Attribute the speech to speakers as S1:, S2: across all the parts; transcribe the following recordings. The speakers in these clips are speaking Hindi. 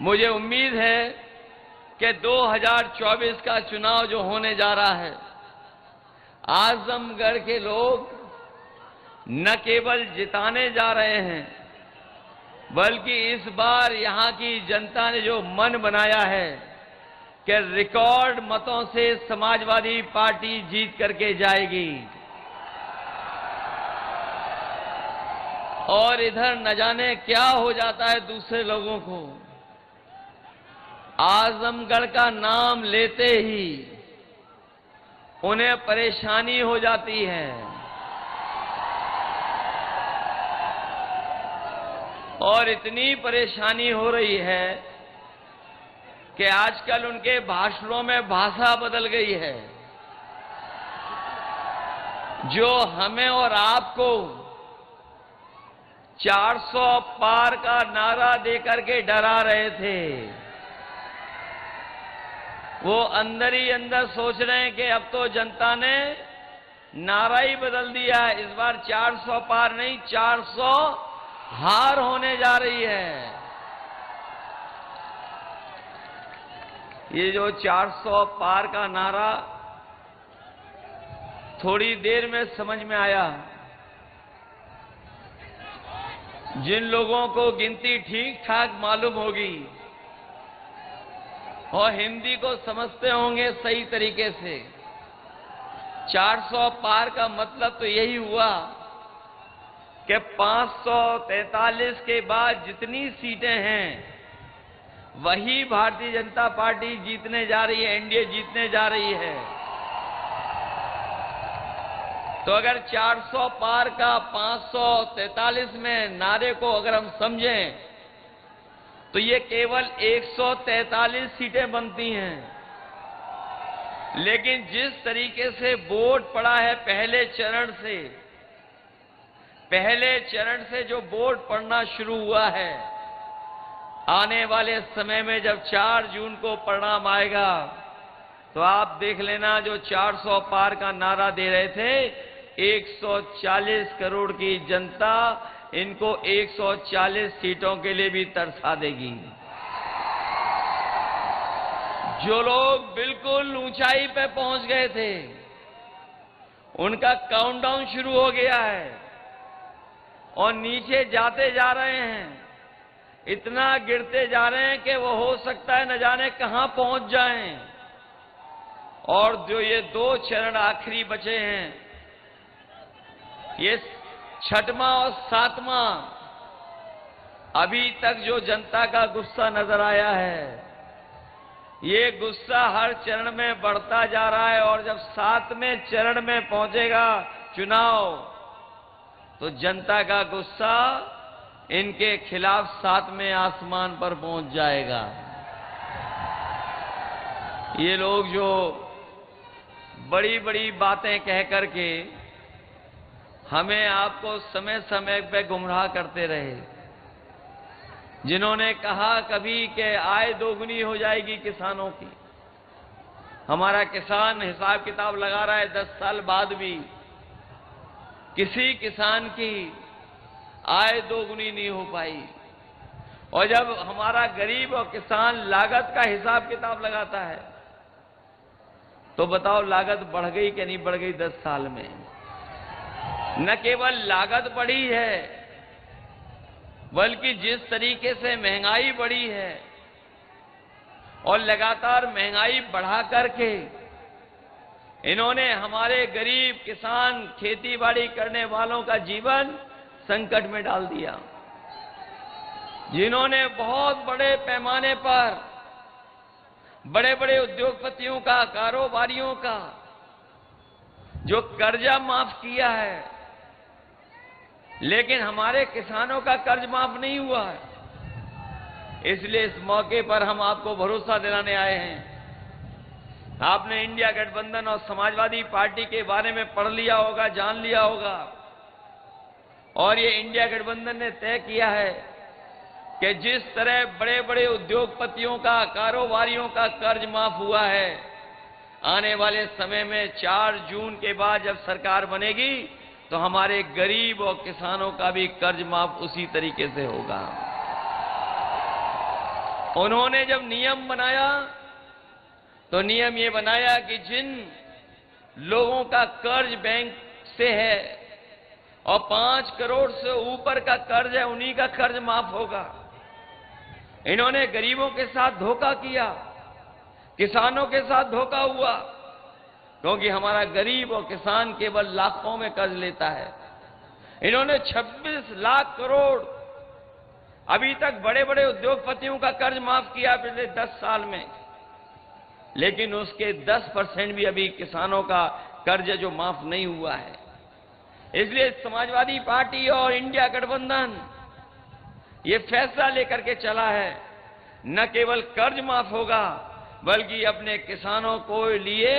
S1: मुझे उम्मीद है कि 2024 का चुनाव जो होने जा रहा है, आजमगढ़ के लोग न केवल जिताने जा रहे हैं, बल्कि इस बार यहां की जनता ने जो मन बनाया है कि रिकॉर्ड मतों से समाजवादी पार्टी जीत करके जाएगी। और इधर न जाने क्या हो जाता है दूसरे लोगों को, आजमगढ़ का नाम लेते ही उन्हें परेशानी हो जाती है और इतनी परेशानी हो रही है कि आजकल उनके भाषणों में भाषा बदल गई है। जो हमें और आपको 400 पार का नारा देकर के डरा रहे थे, वो अंदर ही अंदर सोच रहे हैं कि अब तो जनता ने नारा ही बदल दिया है। इस बार 400 पार नहीं, 400 हार होने जा रही है। ये जो 400 पार का नारा थोड़ी देर में समझ में आया। जिन लोगों को गिनती ठीक ठाक मालूम होगी और हिंदी को समझते होंगे सही तरीके से, 400 पार का मतलब तो यही हुआ कि 543 के बाद जितनी सीटें हैं वही भारतीय जनता पार्टी जीतने जा रही है, एनडीए जीतने जा रही है। तो अगर 400 पार का 543 में नारे को अगर हम समझें तो ये केवल 143 सीटें बनती हैं। लेकिन जिस तरीके से वोट पड़ा है पहले चरण से जो वोट पड़ना शुरू हुआ है, आने वाले समय में जब 4 जून को परिणाम आएगा तो आप देख लेना, जो 400 पार का नारा दे रहे थे, 140 करोड़ की जनता इनको 140 सीटों के लिए भी तरसा देगी। जो लोग बिल्कुल ऊंचाई पे पहुंच गए थे, उनका काउंटडाउन शुरू हो गया है और नीचे जाते जा रहे हैं। इतना गिरते जा रहे हैं कि वो हो सकता है न जाने कहां पहुंच जाएं। और जो ये 2 चरण आखिरी बचे हैं, ये 6वां और 7वां, अभी तक जो जनता का गुस्सा नजर आया है, ये गुस्सा हर चरण में बढ़ता जा रहा है। और जब 7वें चरण में पहुंचेगा चुनाव, तो जनता का गुस्सा इनके खिलाफ 7वें आसमान पर पहुंच जाएगा। ये लोग जो बड़ी बड़ी बातें कह करके हमें आपको समय समय पे गुमराह करते रहे, जिन्होंने कहा कभी कि आय दोगुनी हो जाएगी किसानों की, हमारा किसान हिसाब किताब लगा रहा है 10 साल बाद भी किसी किसान की आय दोगुनी नहीं हो पाई। और जब हमारा गरीब और किसान लागत का हिसाब किताब लगाता है तो बताओ लागत बढ़ गई कि नहीं बढ़ गई 10 साल में? न केवल लागत बढ़ी है, बल्कि जिस तरीके से महंगाई बढ़ी है और लगातार महंगाई बढ़ा करके इन्होंने हमारे गरीब किसान, खेती बाड़ी करने वालों का जीवन संकट में डाल दिया। जिन्होंने बहुत बड़े पैमाने पर बड़े बड़े उद्योगपतियों का, कारोबारियों का जो कर्जा माफ किया है, लेकिन हमारे किसानों का कर्ज माफ नहीं हुआ है। इसलिए इस मौके पर हम आपको भरोसा दिलाने आए हैं। आपने इंडिया गठबंधन और समाजवादी पार्टी के बारे में पढ़ लिया होगा, जान लिया होगा, और ये इंडिया गठबंधन ने तय किया है कि जिस तरह बड़े बड़े उद्योगपतियों का, कारोबारियों का कर्ज माफ हुआ है, आने वाले समय में 4 जून के बाद जब सरकार बनेगी तो हमारे गरीब और किसानों का भी कर्ज माफ उसी तरीके से होगा। उन्होंने जब नियम बनाया तो नियम ये बनाया कि जिन लोगों का कर्ज बैंक से है और 5 करोड़ से ऊपर का कर्ज है, उन्हीं का कर्ज माफ होगा। इन्होंने गरीबों के साथ धोखा किया, किसानों के साथ धोखा हुआ, क्योंकि हमारा गरीब और किसान केवल लाखों में कर्ज लेता है। इन्होंने 26 लाख करोड़ अभी तक बड़े बड़े उद्योगपतियों का कर्ज माफ किया पिछले 10 साल में, लेकिन उसके 10% भी अभी किसानों का कर्ज जो माफ नहीं हुआ है। इसलिए समाजवादी पार्टी और इंडिया गठबंधन ये फैसला लेकर के चला है, न केवल कर्ज माफ होगा बल्कि अपने किसानों को लिए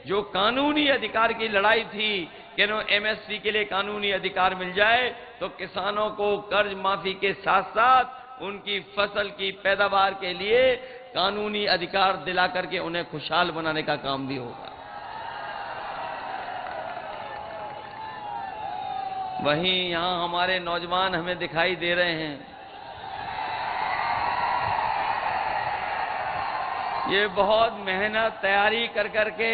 S1: जो कानूनी अधिकार की लड़ाई थी कि एमएसपी के लिए कानूनी अधिकार मिल जाए, तो किसानों को कर्ज माफी के साथ साथ उनकी फसल की पैदावार के लिए कानूनी अधिकार दिला करके उन्हें खुशहाल बनाने का काम भी होगा। वहीं यहां हमारे नौजवान हमें दिखाई दे रहे हैं, ये बहुत मेहनत तैयारी कर करके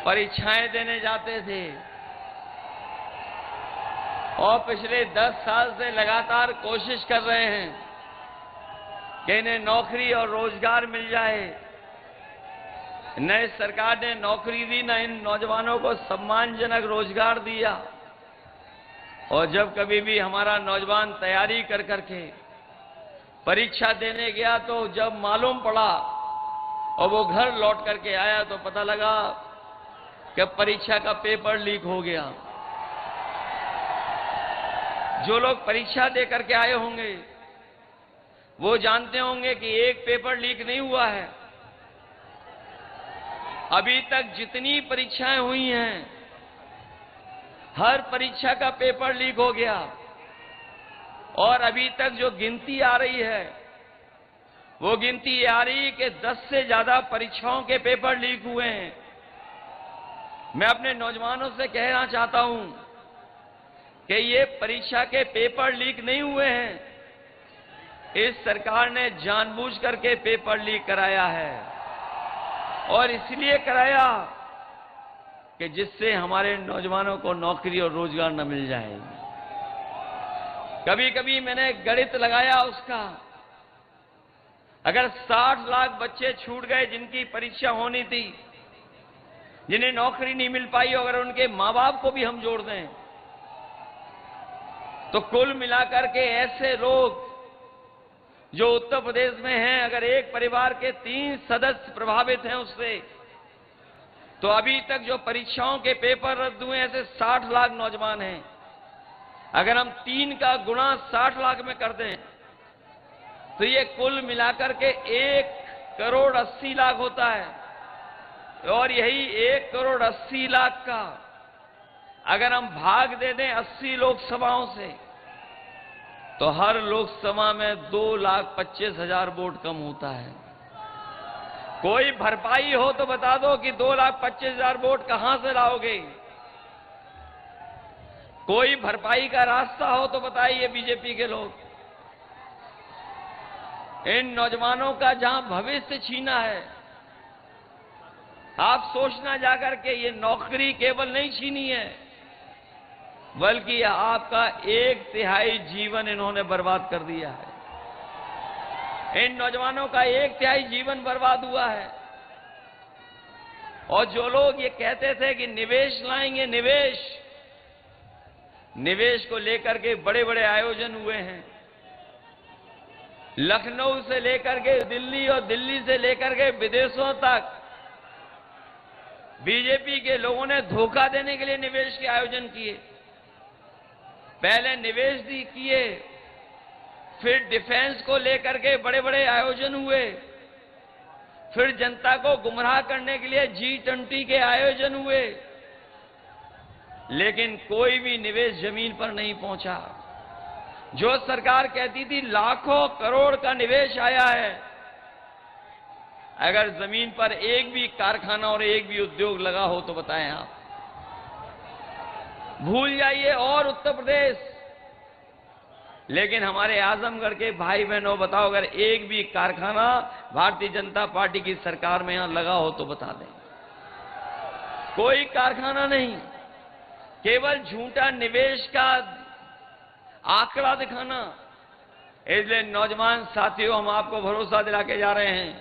S1: परीक्षाएं देने जाते थे और पिछले 10 साल से लगातार कोशिश कर रहे हैं कि इन्हें नौकरी और रोजगार मिल जाए। नई सरकार ने नौकरी दी, न इन नौजवानों को सम्मानजनक रोजगार दिया। और जब कभी भी हमारा नौजवान तैयारी कर करके परीक्षा देने गया तो जब मालूम पड़ा और वो घर लौट करके आया तो पता लगा कि परीक्षा का पेपर लीक हो गया। जो लोग परीक्षा दे करके आए होंगे वो जानते होंगे कि एक पेपर लीक नहीं हुआ है। अभी तक जितनी परीक्षाएं हुई हैं हर परीक्षा का पेपर लीक हो गया और अभी तक जो गिनती आ रही है वो गिनती ये आ रही है कि 10 से ज्यादा परीक्षाओं के पेपर लीक हुए हैं। मैं अपने नौजवानों से कहना चाहता हूं कि ये परीक्षा के पेपर लीक नहीं हुए हैं, इस सरकार ने जानबूझ करके पेपर लीक कराया है और इसलिए कराया कि जिससे हमारे नौजवानों को नौकरी और रोजगार न मिल जाए। कभी कभी मैंने गणित लगाया उसका, अगर 60 लाख बच्चे छूट गए जिनकी परीक्षा होनी थी, जिन्हें नौकरी नहीं मिल पाई, अगर उनके मां बाप को भी हम जोड़ दें तो कुल मिलाकर के ऐसे लोग जो उत्तर प्रदेश में हैं, अगर एक परिवार के 3 सदस्य प्रभावित हैं उससे, तो अभी तक जो परीक्षाओं के पेपर रद्द हुए ऐसे 60 लाख नौजवान हैं। अगर हम 3 का गुणा 60 लाख में कर दें तो ये कुल मिलाकर के 1 करोड़ 80 लाख होता है। और यही 1 करोड़ 80 लाख का अगर हम भाग दे दें 80 लोकसभाओं से तो हर लोकसभा में 2,25,000 वोट कम होता है। कोई भरपाई हो तो बता दो कि 2,25,000 वोट कहां से लाओगे? कोई भरपाई का रास्ता हो तो बताइए बीजेपी के लोग। इन नौजवानों का जहां भविष्य छीना है, आप सोचना जाकर के ये नौकरी केवल नहीं छीनी है बल्कि आपका 1/3 जीवन इन्होंने बर्बाद कर दिया है। इन नौजवानों का 1/3 जीवन बर्बाद हुआ है। और जो लोग ये कहते थे कि निवेश लाएंगे, निवेश को लेकर के बड़े बड़े आयोजन हुए हैं। लखनऊ से लेकर के दिल्ली और दिल्ली से लेकर के विदेशों तक बीजेपी के लोगों ने धोखा देने के लिए निवेश के आयोजन किए। पहले निवेश किए, फिर डिफेंस को लेकर के बड़े बड़े आयोजन हुए, फिर जनता को गुमराह करने के लिए G20 के आयोजन हुए, लेकिन कोई भी निवेश जमीन पर नहीं पहुंचा। जो सरकार कहती थी लाखों करोड़ का निवेश आया है, अगर जमीन पर एक भी कारखाना और एक भी उद्योग लगा हो तो बताएं आप। भूल जाइए और उत्तर प्रदेश लेकिन हमारे आजमगढ़ के भाई बहनों बताओ, अगर एक भी कारखाना भारतीय जनता पार्टी की सरकार में यहां लगा हो तो बता दें। कोई कारखाना नहीं, केवल झूठा निवेश का आंकड़ा दिखाना। इसलिए नौजवान साथियों, हम आपको भरोसा दिला के जा रहे हैं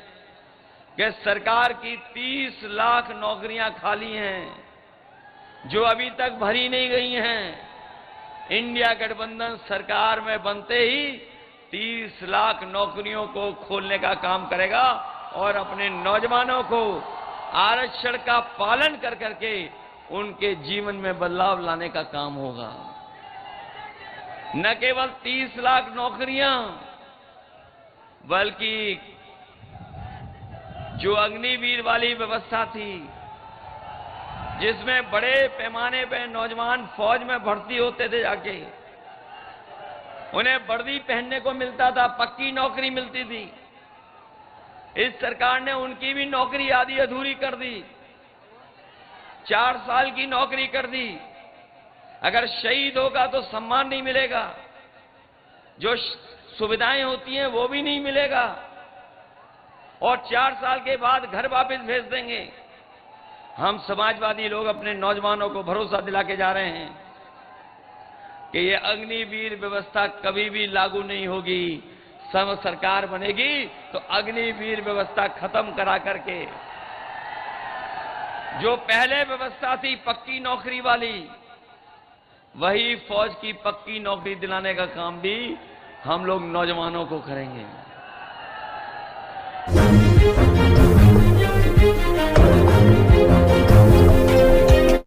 S1: कि सरकार की 30 लाख नौकरियां खाली हैं जो अभी तक भरी नहीं गई हैं। इंडिया गठबंधन सरकार में बनते ही 30 लाख नौकरियों को खोलने का काम करेगा और अपने नौजवानों को आरक्षण का पालन कर करके उनके जीवन में बदलाव लाने का काम होगा। न केवल 30 लाख नौकरियां, बल्कि जो अग्निवीर वाली व्यवस्था थी, जिसमें बड़े पैमाने पर नौजवान फौज में भर्ती होते थे, जाके उन्हें वर्दी पहनने को मिलता था, पक्की नौकरी मिलती थी। इस सरकार ने उनकी भी नौकरी आधी अधूरी कर दी, 4 साल की नौकरी कर दी। अगर शहीद होगा तो सम्मान नहीं मिलेगा, जो सुविधाएं होती हैं वो भी नहीं मिलेगा, और 4 साल के बाद घर वापस भेज देंगे। हम समाजवादी लोग अपने नौजवानों को भरोसा दिला के जा रहे हैं कि ये अग्निवीर व्यवस्था कभी भी लागू नहीं होगी। सब सरकार बनेगी तो अग्निवीर व्यवस्था खत्म करा करके जो पहले व्यवस्था थी पक्की नौकरी वाली, वही फौज की पक्की नौकरी दिलाने का काम भी हम लोग नौजवानों को करेंगे।